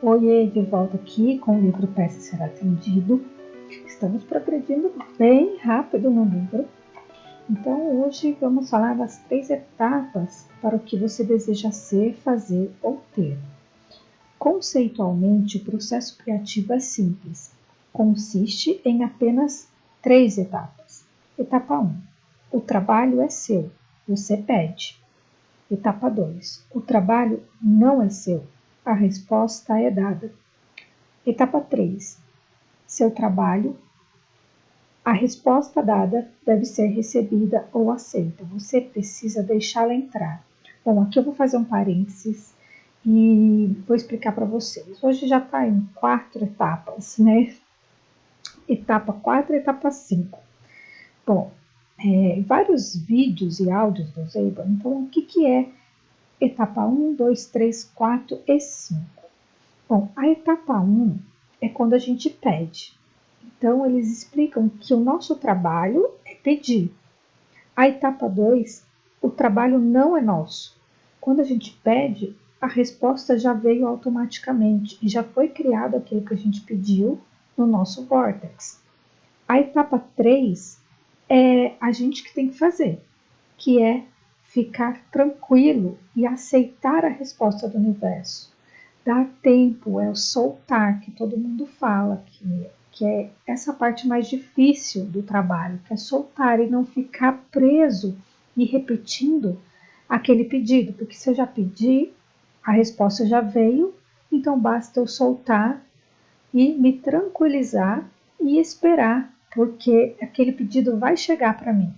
Oiê, de volta aqui com o livro Peça Será Atendido. Estamos progredindo bem rápido no livro. Então hoje vamos falar das 3 etapas para o que você deseja ser, fazer ou ter. Conceitualmente, o processo criativo é simples. Consiste em apenas 3 etapas. Etapa 1. O trabalho é seu, você pede. Etapa 2. O trabalho não é seu, a resposta é dada. Etapa 3. Seu trabalho, a resposta dada deve ser recebida ou aceita. Você precisa deixá-la entrar. Bom, aqui eu vou fazer um parênteses e vou explicar para vocês. Hoje já está em 4 etapas, né? Etapa 4 e etapa 5. Bom, vários vídeos e áudios do Zeiba. Então, o que é etapa 1, 2, 3, 4 e 5? Bom, a etapa 1 é quando a gente pede. Então, eles explicam que o nosso trabalho é pedir. A etapa 2, o trabalho não é nosso. Quando a gente pede, a resposta já veio automaticamente e já foi criado aquilo que a gente pediu no nosso vórtex. A etapa 3 é a gente que tem que fazer, que é ficar tranquilo e aceitar a resposta do universo. Dar tempo, é o soltar, que todo mundo fala, que é essa parte mais difícil do trabalho, que é soltar e não ficar preso e repetindo aquele pedido, porque se eu já pedi, a resposta já veio, então basta eu soltar e me tranquilizar e esperar, porque aquele pedido vai chegar para mim.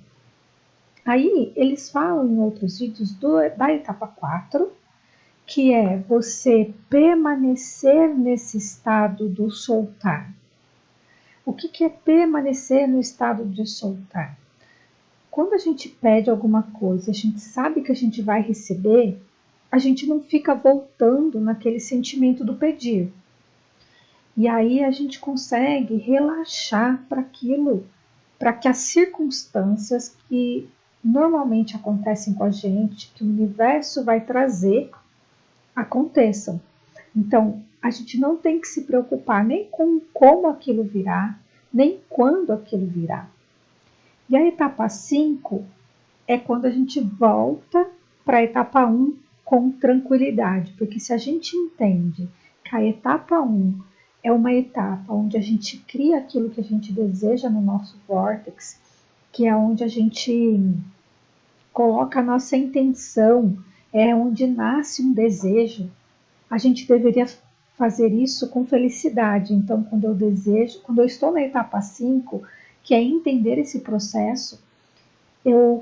Aí eles falam em outros vídeos da etapa 4, que é você permanecer nesse estado do soltar. O que é permanecer no estado de soltar? Quando a gente pede alguma coisa, a gente sabe que a gente vai receber, a gente não fica voltando naquele sentimento do pedir. E aí a gente consegue relaxar para aquilo, para que as circunstâncias que normalmente acontecem com a gente, que o universo vai trazer, aconteçam. Então, a gente não tem que se preocupar nem com como aquilo virá, nem quando aquilo virá. E a etapa 5 é quando a gente volta para a etapa 1 com tranquilidade, porque se a gente entende que a etapa 1 é uma etapa onde a gente cria aquilo que a gente deseja no nosso vórtex, que é onde a gente coloca a nossa intenção, é onde nasce um desejo, a gente deveria fazer isso com felicidade. Então, quando eu estou na etapa 5, que é entender esse processo,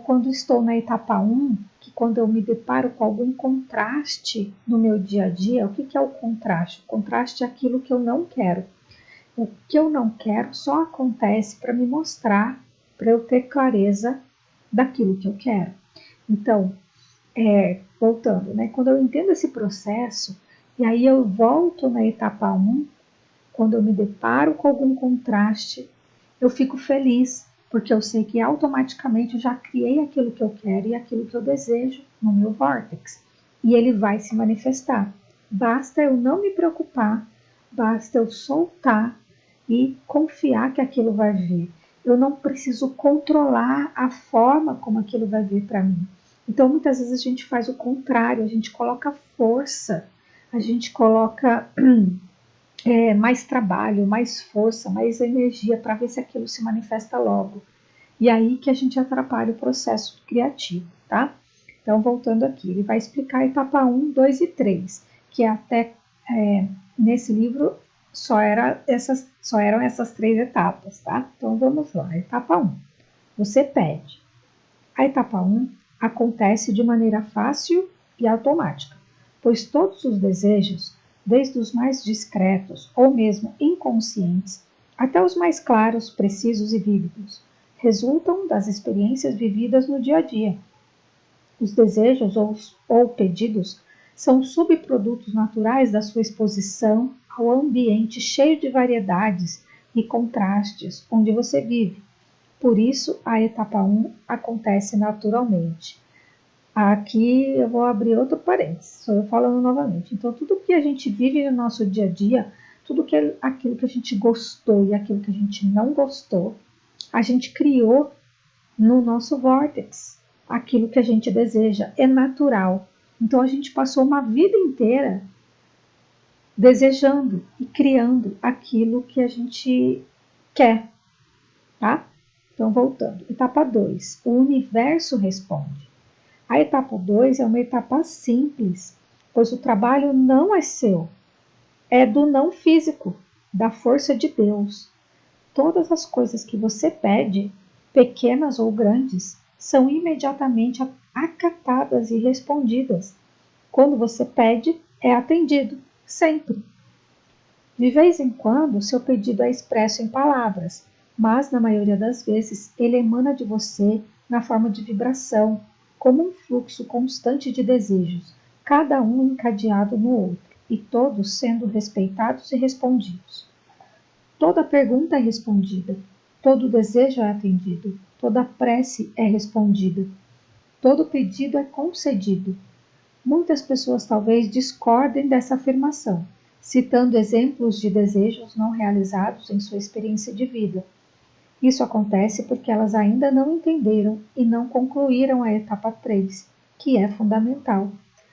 quando estou na etapa 1, que quando eu me deparo com algum contraste no meu dia a dia, o que é o contraste? O contraste é aquilo que eu não quero. O que eu não quero só acontece para me mostrar, para eu ter clareza daquilo que eu quero. Então, voltando, né? Quando eu entendo esse processo, e aí eu volto na etapa 1, quando eu me deparo com algum contraste, eu fico feliz, porque eu sei que automaticamente eu já criei aquilo que eu quero e aquilo que eu desejo no meu vórtex. E ele vai se manifestar. Basta eu não me preocupar, basta eu soltar e confiar que aquilo vai vir. Eu não preciso controlar a forma como aquilo vai vir para mim. Então, muitas vezes a gente faz o contrário, a gente coloca força, a gente coloca mais trabalho, mais força, mais energia para ver se aquilo se manifesta logo. E aí que a gente atrapalha o processo criativo, tá? Então, voltando aqui, ele vai explicar a etapa 1, 2 e 3, que até nesse livro só eram essas 3 etapas, tá? Então, vamos lá. Etapa 1, você pede. A etapa 1 acontece de maneira fácil e automática, pois todos os desejos, desde os mais discretos ou mesmo inconscientes, até os mais claros, precisos e vívidos, resultam das experiências vividas no dia a dia. Os desejos ou pedidos são subprodutos naturais da sua exposição ao ambiente cheio de variedades e contrastes onde você vive. Por isso, a etapa 1 acontece naturalmente. Aqui eu vou abrir outro parênteses, sou eu falando novamente. Então, tudo que a gente vive no nosso dia a dia, tudo que aquilo que a gente gostou e aquilo que a gente não gostou, a gente criou no nosso vórtex. Aquilo que a gente deseja é natural. Então, a gente passou uma vida inteira desejando e criando aquilo que a gente quer, tá? Então, voltando. Etapa 2. O universo responde. A etapa 2 é uma etapa simples, pois o trabalho não é seu, é do não físico, da força de Deus. Todas as coisas que você pede, pequenas ou grandes, são imediatamente acatadas e respondidas. Quando você pede, é atendido, sempre. De vez em quando, seu pedido é expresso em palavras, mas na maioria das vezes ele emana de você na forma de vibração, como um fluxo constante de desejos, cada um encadeado no outro, e todos sendo respeitados e respondidos. Toda pergunta é respondida, todo desejo é atendido, toda prece é respondida, todo pedido é concedido. Muitas pessoas talvez discordem dessa afirmação, citando exemplos de desejos não realizados em sua experiência de vida. Isso acontece porque elas ainda não entenderam e não concluíram a etapa 3, que é fundamental.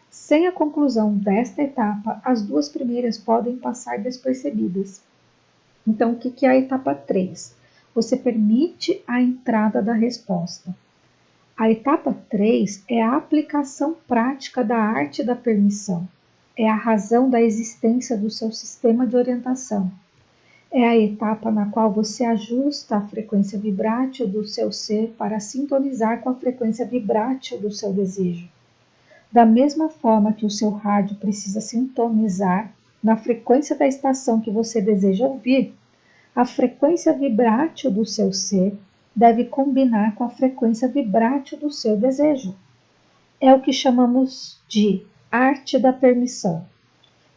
Sem a conclusão desta etapa, as duas primeiras podem passar despercebidas. Então, o que é a etapa 3? Você permite a entrada da resposta. A etapa 3 é a aplicação prática da arte da permissão. É a razão da existência do seu sistema de orientação. É a etapa na qual você ajusta a frequência vibrátil do seu ser para sintonizar com a frequência vibrátil do seu desejo. Da mesma forma que o seu rádio precisa sintonizar na frequência da estação que você deseja ouvir, a frequência vibrátil do seu ser deve combinar com a frequência vibrátil do seu desejo. É o que chamamos de arte da permissão.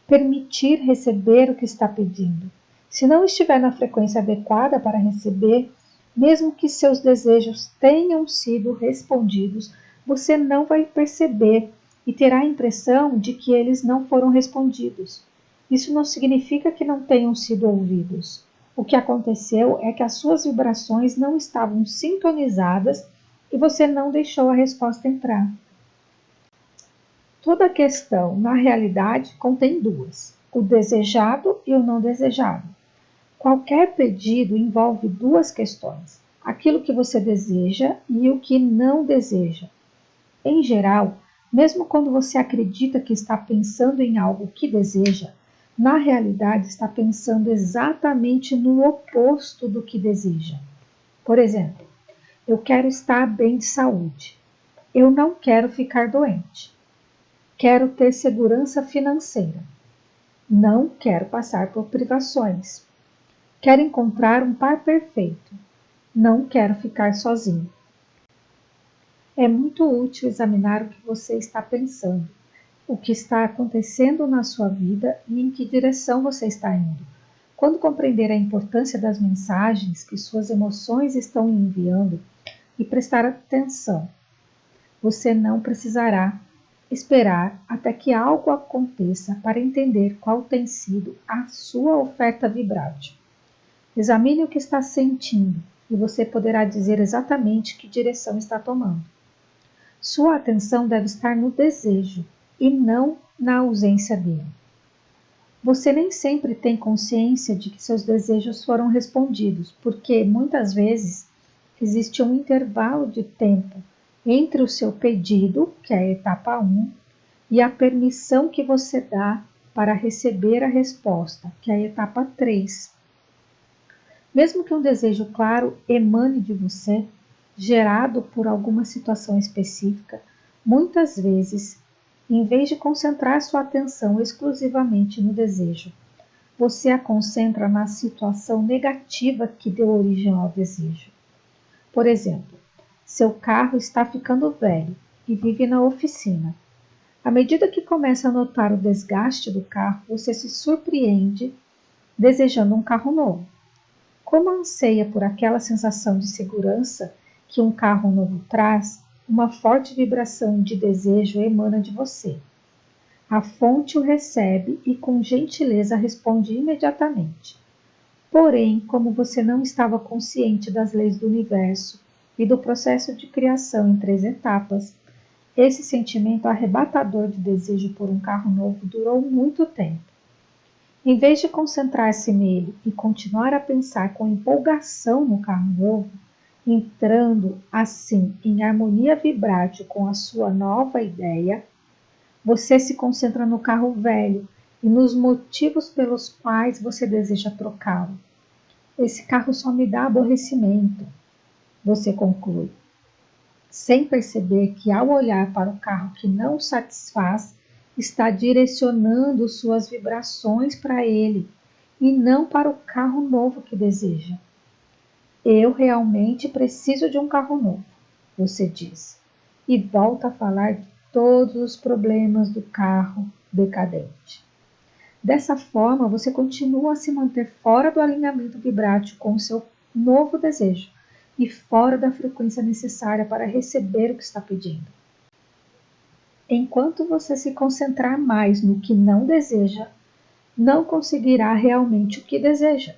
Permitir receber o que está pedindo. Se não estiver na frequência adequada para receber, mesmo que seus desejos tenham sido respondidos, você não vai perceber e terá a impressão de que eles não foram respondidos. Isso não significa que não tenham sido ouvidos. O que aconteceu é que as suas vibrações não estavam sintonizadas e você não deixou a resposta entrar. Toda questão, na realidade, contém duas: o desejado e o não desejado. Qualquer pedido envolve duas questões: aquilo que você deseja e o que não deseja. Em geral, mesmo quando você acredita que está pensando em algo que deseja, na realidade está pensando exatamente no oposto do que deseja. Por exemplo, eu quero estar bem de saúde. Eu não quero ficar doente. Quero ter segurança financeira. Não quero passar por privações. Quero encontrar um par perfeito. Não quero ficar sozinho. É muito útil examinar o que você está pensando, o que está acontecendo na sua vida e em que direção você está indo. Quando compreender a importância das mensagens que suas emoções estão enviando e prestar atenção, você não precisará esperar até que algo aconteça para entender qual tem sido a sua oferta vibrátil. Examine o que está sentindo e você poderá dizer exatamente que direção está tomando. Sua atenção deve estar no desejo e não na ausência dele. Você nem sempre tem consciência de que seus desejos foram respondidos, porque muitas vezes existe um intervalo de tempo entre o seu pedido, que é a etapa 1, e a permissão que você dá para receber a resposta, que é a etapa 3. Mesmo que um desejo claro emane de você, gerado por alguma situação específica, muitas vezes, em vez de concentrar sua atenção exclusivamente no desejo, você a concentra na situação negativa que deu origem ao desejo. Por exemplo, seu carro está ficando velho e vive na oficina. À medida que começa a notar o desgaste do carro, você se surpreende desejando um carro novo. Como anseia por aquela sensação de segurança que um carro novo traz, uma forte vibração de desejo emana de você. A fonte o recebe e com gentileza responde imediatamente. Porém, como você não estava consciente das leis do universo e do processo de criação em 3 etapas, esse sentimento arrebatador de desejo por um carro novo durou muito tempo. Em vez de concentrar-se nele e continuar a pensar com empolgação no carro novo, entrando assim em harmonia vibrátil com a sua nova ideia, você se concentra no carro velho e nos motivos pelos quais você deseja trocá-lo. Esse carro só me dá aborrecimento, você conclui, sem perceber que ao olhar para o carro que não o satisfaz, está direcionando suas vibrações para ele e não para o carro novo que deseja. Eu realmente preciso de um carro novo, você diz, e volta a falar de todos os problemas do carro decadente. Dessa forma, você continua a se manter fora do alinhamento vibrátil com o seu novo desejo e fora da frequência necessária para receber o que está pedindo. Enquanto você se concentrar mais no que não deseja, não conseguirá realmente o que deseja.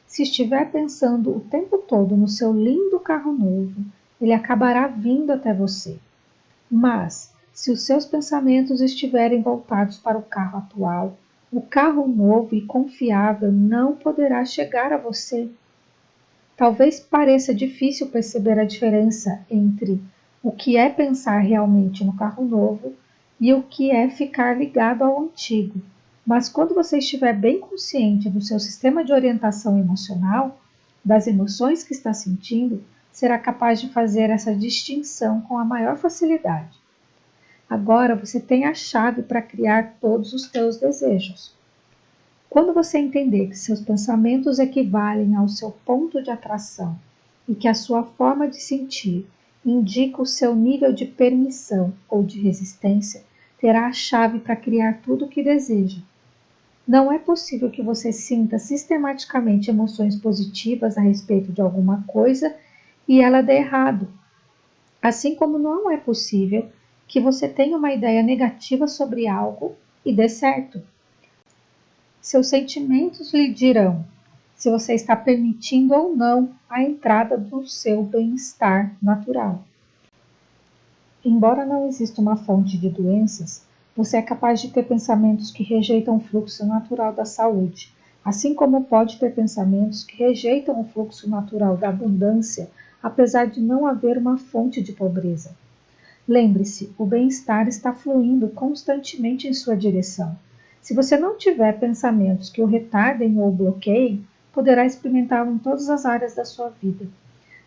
Se estiver pensando o tempo todo no seu lindo carro novo, ele acabará vindo até você. Mas, se os seus pensamentos estiverem voltados para o carro atual, o carro novo e confiável não poderá chegar a você. Talvez pareça difícil perceber a diferença entre o que é pensar realmente no carro novo e o que é ficar ligado ao antigo. Mas quando você estiver bem consciente do seu sistema de orientação emocional, das emoções que está sentindo, será capaz de fazer essa distinção com a maior facilidade. Agora você tem a chave para criar todos os teus desejos. Quando você entender que seus pensamentos equivalem ao seu ponto de atração e que a sua forma de sentir indica o seu nível de permissão ou de resistência, terá a chave para criar tudo o que deseja. Não é possível que você sinta sistematicamente emoções positivas a respeito de alguma coisa e ela dê errado. Assim como não é possível que você tenha uma ideia negativa sobre algo e dê certo. Seus sentimentos lhe dirão se você está permitindo ou não a entrada do seu bem-estar natural. Embora não exista uma fonte de doenças, você é capaz de ter pensamentos que rejeitam o fluxo natural da saúde, assim como pode ter pensamentos que rejeitam o fluxo natural da abundância, apesar de não haver uma fonte de pobreza. Lembre-se, o bem-estar está fluindo constantemente em sua direção. Se você não tiver pensamentos que o retardem ou bloqueiem, poderá experimentá-lo em todas as áreas da sua vida.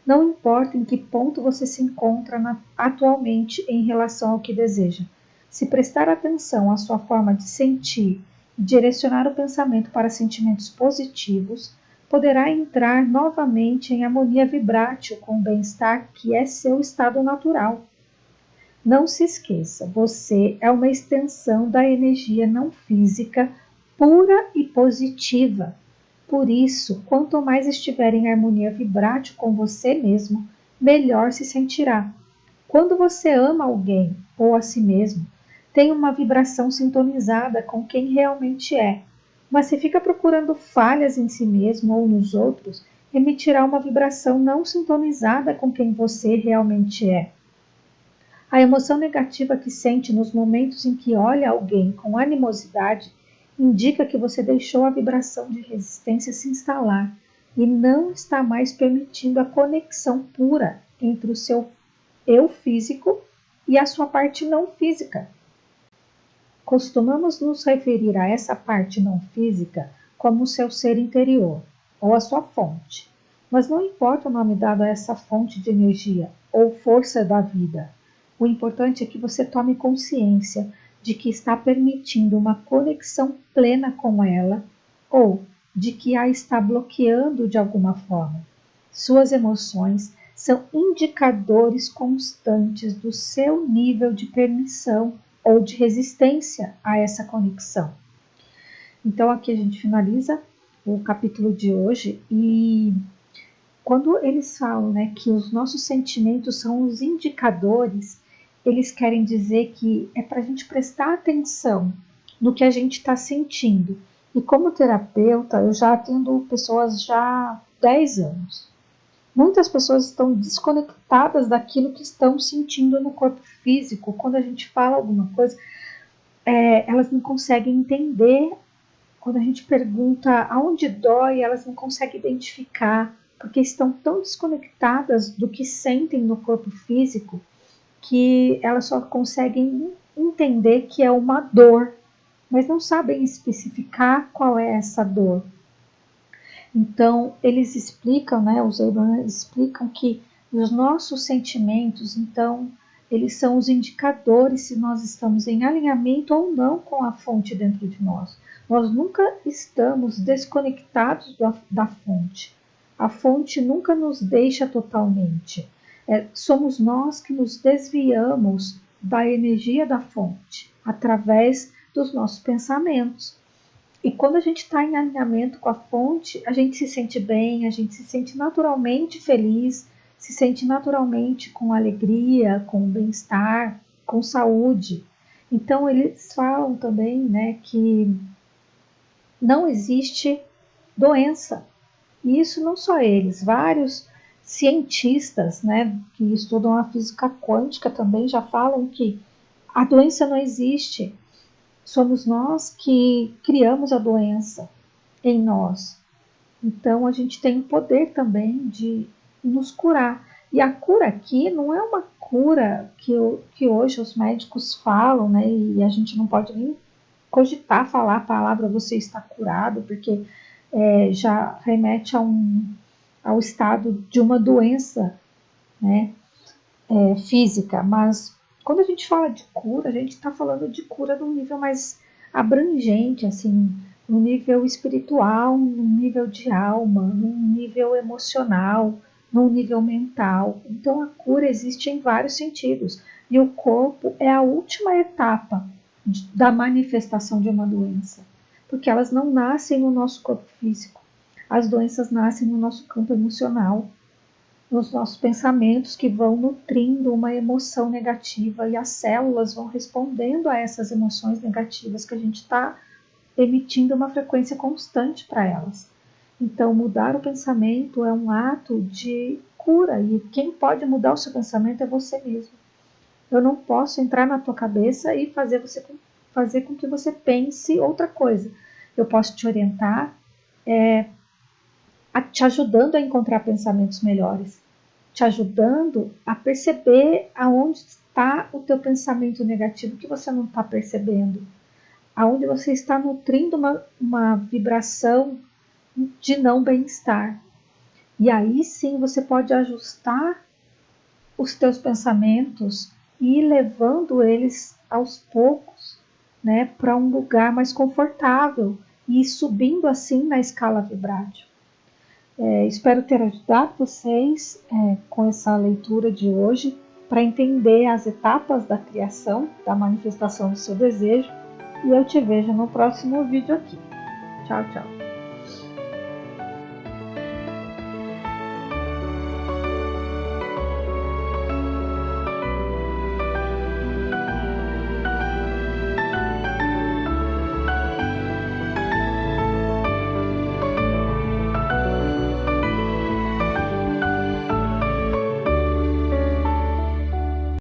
Não importa em que ponto você se encontra atualmente em relação ao que deseja. Se prestar atenção à sua forma de sentir e direcionar o pensamento para sentimentos positivos, poderá entrar novamente em harmonia vibrátil com o bem-estar que é seu estado natural. Não se esqueça, você é uma extensão da energia não física pura e positiva. Por isso, quanto mais estiver em harmonia vibrátil com você mesmo, melhor se sentirá. Quando você ama alguém ou a si mesmo, tem uma vibração sintonizada com quem realmente é. Mas se fica procurando falhas em si mesmo ou nos outros, emitirá uma vibração não sintonizada com quem você realmente é. A emoção negativa que sente nos momentos em que olha alguém com animosidade indica que você deixou a vibração de resistência se instalar e não está mais permitindo a conexão pura entre o seu eu físico e a sua parte não física. Costumamos nos referir a essa parte não física como o seu ser interior ou a sua fonte, mas não importa o nome dado a essa fonte de energia ou força da vida. O importante é que você tome consciência de que está permitindo uma conexão plena com ela ou de que a está bloqueando de alguma forma. Suas emoções são indicadores constantes do seu nível de permissão ou de resistência a essa conexão. Então aqui a gente finaliza o capítulo de hoje e quando eles falam, né, que os nossos sentimentos são os indicadores, eles querem dizer que é para a gente prestar atenção no que a gente está sentindo. E como terapeuta, eu já atendo pessoas já há 10 anos. Muitas pessoas estão desconectadas daquilo que estão sentindo no corpo físico. Quando a gente fala alguma coisa, elas não conseguem entender. Quando a gente pergunta aonde dói, elas não conseguem identificar, porque estão tão desconectadas do que sentem no corpo físico que elas só conseguem entender que é uma dor, mas não sabem especificar qual é essa dor. Então, eles explicam, né, os Abraham explicam que os nossos sentimentos, então, eles são os indicadores se nós estamos em alinhamento ou não com a fonte dentro de nós. Nós nunca estamos desconectados da fonte. A fonte nunca nos deixa totalmente. Somos nós que nos desviamos da energia da fonte, através dos nossos pensamentos. E quando a gente está em alinhamento com a fonte, a gente se sente bem, a gente se sente naturalmente feliz, se sente naturalmente com alegria, com bem-estar, com saúde. Então eles falam também, né, que não existe doença. E isso não só eles, vários cientistas, né, que estudam a física quântica também já falam que a doença não existe. Somos nós que criamos a doença em nós. Então a gente tem o poder também de nos curar. E a cura aqui não é uma cura que hoje os médicos falam, né? E a gente não pode nem cogitar falar a palavra você está curado, porque já remete ao estado de uma doença, né? Física. Mas quando a gente fala de cura, a gente está falando de cura num nível mais abrangente, assim, no nível espiritual, no nível de alma, no nível emocional, no nível mental. Então a cura existe em vários sentidos. E o corpo é a última etapa da manifestação de uma doença, porque elas não nascem no nosso corpo físico. As doenças nascem no nosso campo emocional, nos nossos pensamentos que vão nutrindo uma emoção negativa e as células vão respondendo a essas emoções negativas que a gente está emitindo uma frequência constante para elas. Então, mudar o pensamento é um ato de cura e quem pode mudar o seu pensamento é você mesmo. Eu não posso entrar na tua cabeça e fazer com que você pense outra coisa. Eu posso te orientar, te ajudando a encontrar pensamentos melhores, te ajudando a perceber aonde está o teu pensamento negativo que você não está percebendo, aonde você está nutrindo uma vibração de não bem-estar. E aí sim você pode ajustar os teus pensamentos e ir levando eles aos poucos, né, para um lugar mais confortável e ir subindo assim na escala vibrátil. Espero ter ajudado vocês com essa leitura de hoje para entender as etapas da criação, da manifestação do seu desejo. E eu te vejo no próximo vídeo aqui. Tchau, tchau.